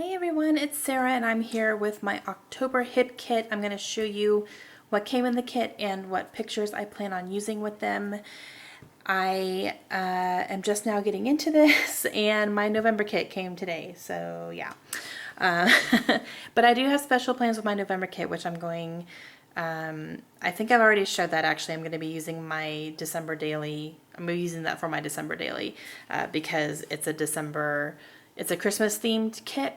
Hey everyone, it's Sarah and I'm here with my October hip kit. I'm going to show you what came in the kit and what pictures I plan on using with them. I am just now getting into this and my November kit came today, so yeah. Uh, but I do have special plans with my November kit, which I'm going, I think I've already showed that actually. I'm going to be using my December daily. I'm using that for my December daily because it's a Christmas themed kit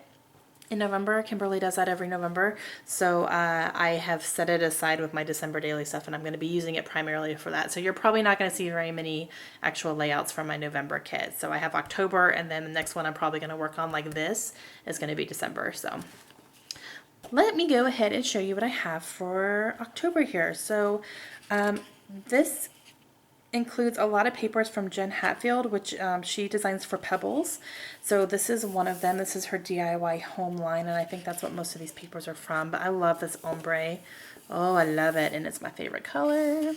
in November. Kimberly does that every November. So I have set it aside with my December daily stuff and I'm going to be using it primarily for that. So you're probably not going to see very many actual layouts from my November kit. So I have October and then the next one I'm probably going to work on like this is going to be December. So let me go ahead and show you what I have for October here. So this includes a lot of papers from Jen Hatfield, which she designs for Pebbles. So this is one of them. This is her DIY home line, and I think that's what most of these papers are from. But I love this ombre. Oh, I love it, and it's my favorite color.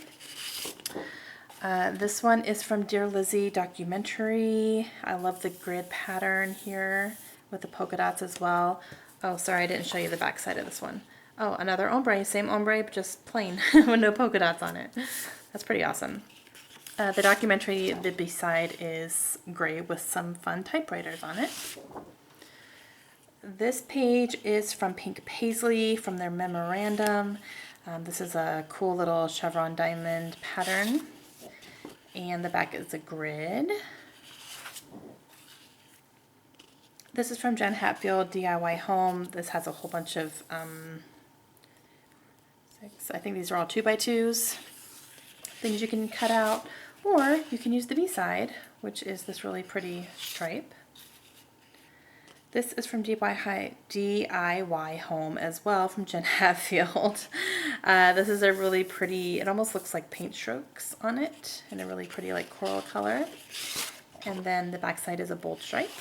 This one is from Dear Lizzie Documentary. I love the grid pattern here with the polka dots as well. Oh, sorry, I didn't show you the back side of this one. Oh, another ombre, same ombre, but just plain with no polka dots on it. That's pretty awesome. The documentary, the B-side is gray with some fun typewriters on it. This page is from Pink Paisley from their memorandum. This is a cool little chevron diamond pattern. And the back is a grid. This is from Jen Hatfield, DIY Home. This has a whole bunch of, I think these are all 2x2s, things you can cut out. Or you can use the B-side, which is this really pretty stripe. This is from DIY Home as well, from Jen Hatfield. This is a really pretty, it almost looks like paint strokes on it, in a really pretty like coral color. And then the back side is a bold stripe.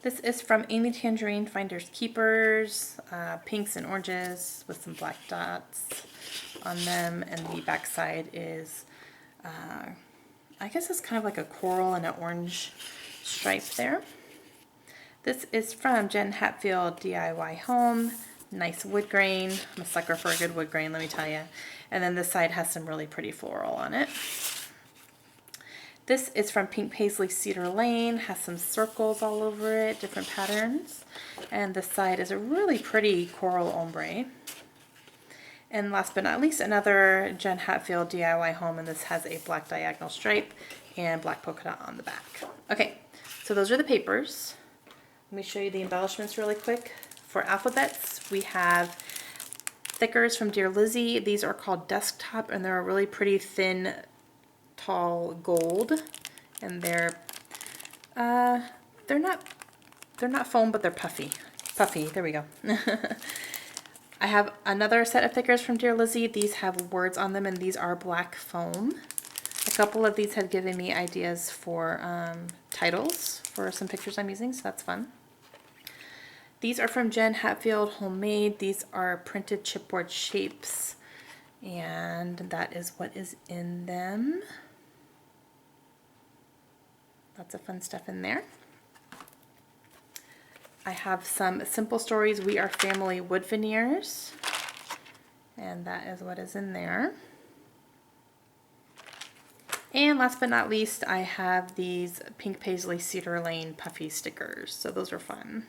This is from Amy Tangerine Finders Keepers, pinks and oranges with some black dots on them, and the back side is I guess it's kind of like a coral and an orange stripe there. This is from Jen Hatfield DIY Home. Nice wood grain. I'm a sucker for a good wood grain, let me tell you. And then this side has some really pretty floral on it. This is from Pink Paisley Cedar Lane. Has some circles all over it, different patterns. And this side is a really pretty coral ombre. And last but not least, another Jen Hatfield DIY Home, and this has a black diagonal stripe and black polka dot on the back. Okay, so those are the papers. Let me show you the embellishments really quick. For alphabets, we have thickers from Dear Lizzie. These are called Desktop, and they're a really pretty thin, tall gold. And they're not foam, but they're puffy. Puffy, there we go. I have another set of thickers from Dear Lizzie. These have words on them, and these are black foam. A couple of these have given me ideas for titles for some pictures I'm using, so that's fun. These are from Jen Hatfield Homemade. These are printed chipboard shapes, and that is what is in them. Lots of fun stuff in there. I have some Simple Stories We Are Family wood veneers, and that is what is in there. And last but not least, I have these Pink Paisley Cedar Lane puffy stickers, so those are fun.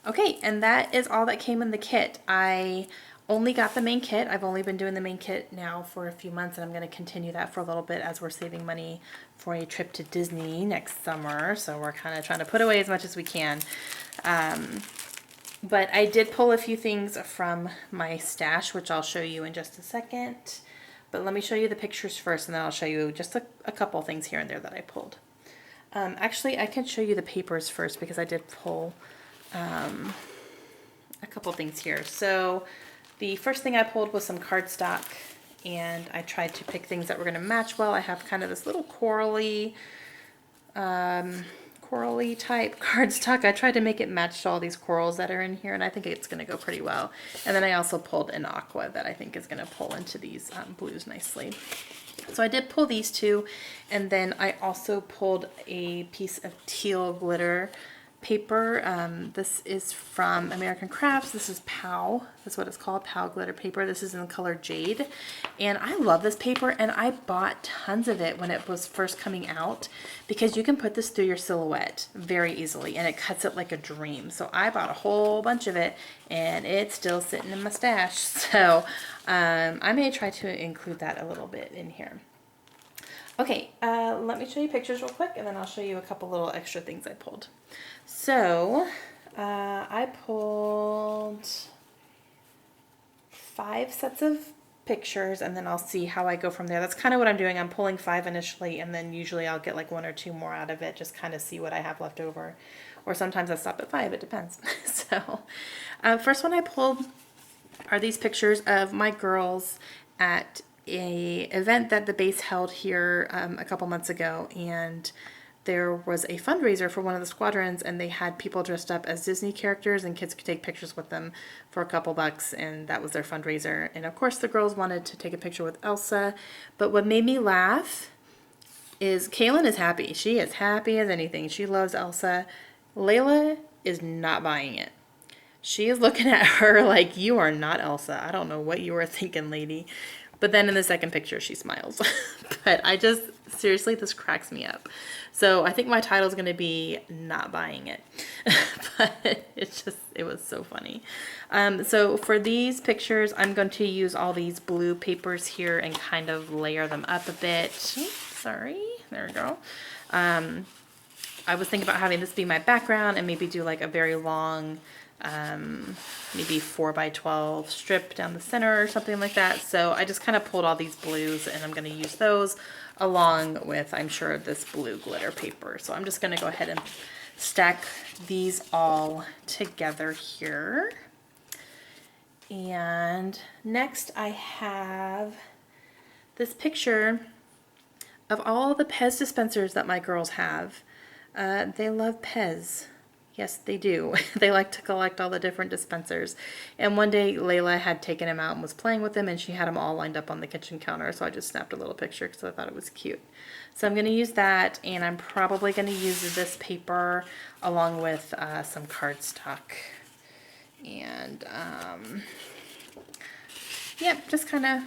Okay, and that is all that came in the kit. I only got the main kit. I've only been doing the main kit now for a few months, and I'm going to continue that for a little bit as we're saving money for a trip to Disney next summer. So we're kind of trying to put away as much as we can. But I did pull a few things from my stash, which I'll show you in just a second. But let me show you the pictures first, and then I'll show you just a couple things here and there that I pulled. Actually, I can show you the papers first because I did pull a couple things here. So the first thing I pulled was some cardstock, and I tried to pick things that were going to match well. I have kind of this little corally type cardstock. I tried to make it match to all these corals that are in here, and I think it's going to go pretty well. And then I also pulled an aqua that I think is going to pull into these blues nicely. So I did pull these two, and then I also pulled a piece of teal glitter paper. This is from American Crafts. This is POW. That's what it's called, POW glitter paper. This is in the color Jade. And I love this paper, and I bought tons of it when it was first coming out because you can put this through your silhouette very easily, and it cuts it like a dream. So I bought a whole bunch of it, and it's still sitting in my stash. So I may try to include that a little bit in here. Okay, let me show you pictures real quick, and then I'll show you a couple little extra things I pulled. So I pulled 5 sets of pictures, and then I'll see how I go from there. That's kind of what I'm doing. I'm pulling 5 initially, and then usually I'll get like 1 or 2 more out of it, just kind of see what I have left over. Or sometimes I stop at 5, it depends. So first one I pulled are these pictures of my girls at a event that the base held here a couple months ago, and there was a fundraiser for one of the squadrons, and they had people dressed up as Disney characters, and kids could take pictures with them for a couple bucks, and that was their fundraiser. And of course the girls wanted to take a picture with Elsa, but what made me laugh is Kaylin is happy. She is happy as anything. She loves Elsa. Layla is not buying it. She is looking at her like, you are not Elsa. I don't know what you were thinking, lady. But then in the second picture, she smiles. But I just, seriously, this cracks me up. So I think my title is going to be not buying it. But it was so funny. So for these pictures, I'm going to use all these blue papers here and kind of layer them up a bit. Oops, sorry, there we go. I was thinking about having this be my background and maybe do like a very long maybe 4x12 strip down the center or something like that. So I just kind of pulled all these blues, and I'm going to use those along with, I'm sure, this blue glitter paper. So I'm just going to go ahead and stack these all together here. And next I have this picture of all the Pez dispensers that my girls have. They love Pez. Yes, they do. They like to collect all the different dispensers. And one day Layla had taken him out and was playing with them, and she had them all lined up on the kitchen counter. So I just snapped a little picture because I thought it was cute. So I'm going to use that, and I'm probably going to use this paper along with some cardstock. And yep, just kind of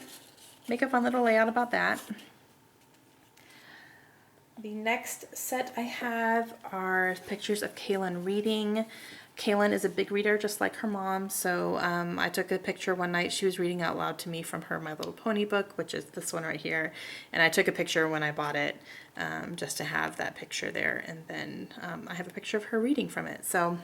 make a fun little layout about that. The next set I have are pictures of Kaylin reading. Kaylin is a big reader just like her mom, so I took a picture one night. She was reading out loud to me from her My Little Pony book, which is this one right here, and I took a picture when I bought it just to have that picture there, and then I have a picture of her reading from it. So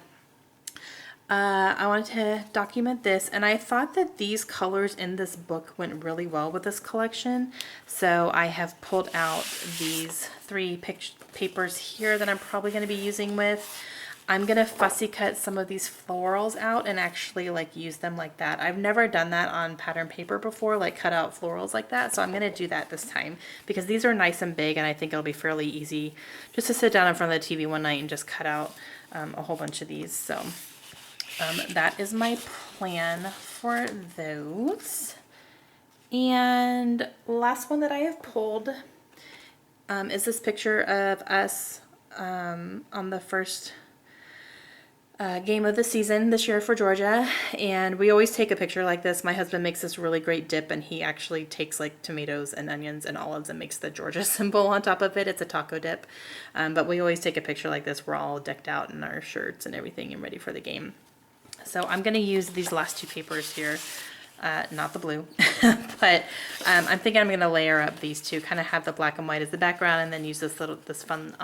I wanted to document this, and I thought that these colors in this book went really well with this collection. So I have pulled out these 3 papers here that I'm probably going to be using with. I'm going to fussy cut some of these florals out and actually like use them like that. I've never done that on pattern paper before, like cut out florals like that. So I'm going to do that this time because these are nice and big, and I think it'll be fairly easy just to sit down in front of the TV one night and just cut out a whole bunch of these. So that is my plan for those. And last one that I have pulled is this picture of us on the first game of the season this year for Georgia. And we always take a picture like this. My husband makes this really great dip, and he actually takes like tomatoes and onions and olives and makes the Georgia symbol on top of it. It's a taco dip. But we always take a picture like this. We're all decked out in our shirts and everything and ready for the game. So I'm going to use these last 2 papers here, not the blue, but I'm thinking I'm going to layer up these 2, kind of have the black and white as the background, and then use this fun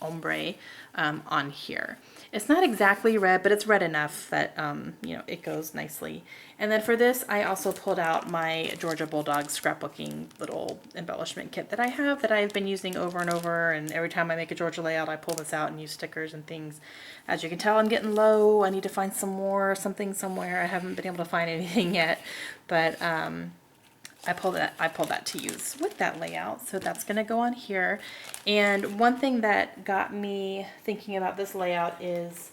ombre on here. It's not exactly red, but it's red enough that you know, it goes nicely. And then for this, I also pulled out my Georgia Bulldog scrapbooking little embellishment kit that I have that I've been using over and over. And every time I make a Georgia layout, I pull this out and use stickers and things. As you can tell, I'm getting low. I need to find some more, something somewhere. I haven't been able to find anything yet, but I pulled that to use with that layout. So that's going to go on here. And one thing that got me thinking about this layout is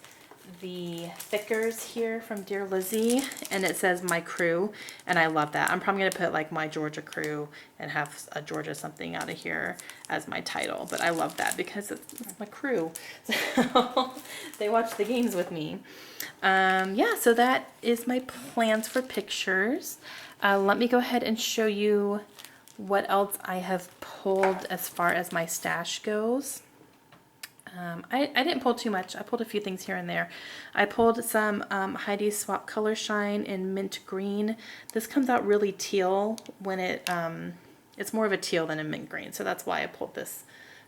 the thickers here from Dear Lizzie, and it says my crew, and I love that. I'm probably going to put like my Georgia crew and have a Georgia something out of here as my title, but I love that because it's my crew. So they watch the games with me. Yeah, so that is my plans for pictures. Let me go ahead and show you what else I have pulled as far as my stash goes. I didn't pull too much. I pulled a few things here and there. I pulled some Heidi Swap Color Shine in mint green. This comes out really teal when it's more of a teal than a mint green, so that's why I pulled this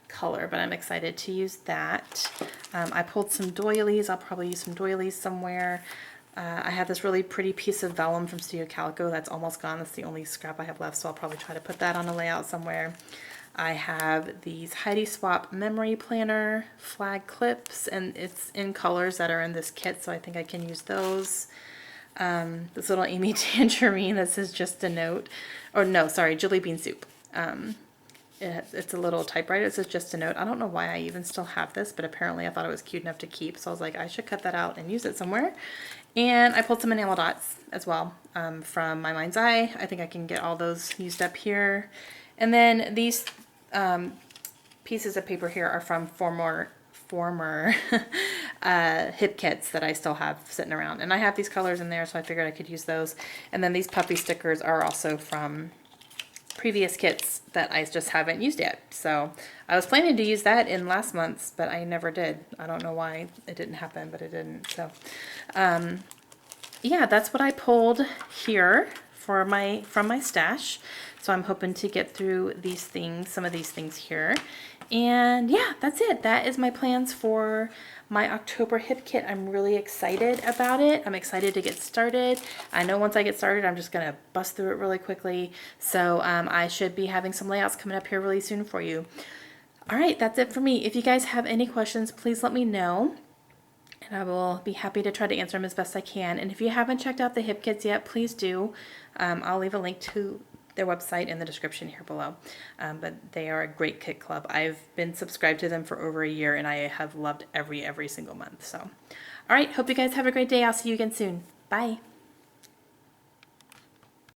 color, but I'm excited to use that. I pulled some doilies. I'll probably use some doilies somewhere. I have this really pretty piece of vellum from Studio Calico that's almost gone. That's the only scrap I have left, so I'll probably try to put that on a layout somewhere. I have these Heidi Swap Memory Planner flag clips, and it's in colors that are in this kit, so I think I can use those. This little Amy Tangerine that says just a note, or no, sorry, Jelly Bean Soup. It's a little typewriter. It says just a note. I don't know why I even still have this, but apparently I thought it was cute enough to keep, so I was like, I should cut that out and use it somewhere. And I pulled some enamel dots as well from My Mind's Eye. I think I can get all those used up here. And then these pieces of paper here are from former hip kits that I still have sitting around, and I have these colors in there, so I figured I could use those. And then these puppy stickers are also from previous kits that I just haven't used yet, so I was planning to use that in last month's, but I never did. I don't know why it didn't happen, but it didn't. So yeah, that's what I pulled here for from my stash. So I'm hoping to get through these things, some of these things here. And yeah, that's it. That is my plans for my October hip kit. I'm really excited about it. I'm excited to get started. I know once I get started, I'm just gonna bust through it really quickly. So I should be having some layouts coming up here really soon for you. All right, that's it for me. If you guys have any questions, please let me know, and I will be happy to try to answer them as best I can. And if you haven't checked out the hip kits yet, please do. I'll leave a link to their website in the description here below. But they are a great kit club. I've been subscribed to them for over a year, and I have loved every single month. So, all right, hope you guys have a great day. I'll see you again soon. Bye.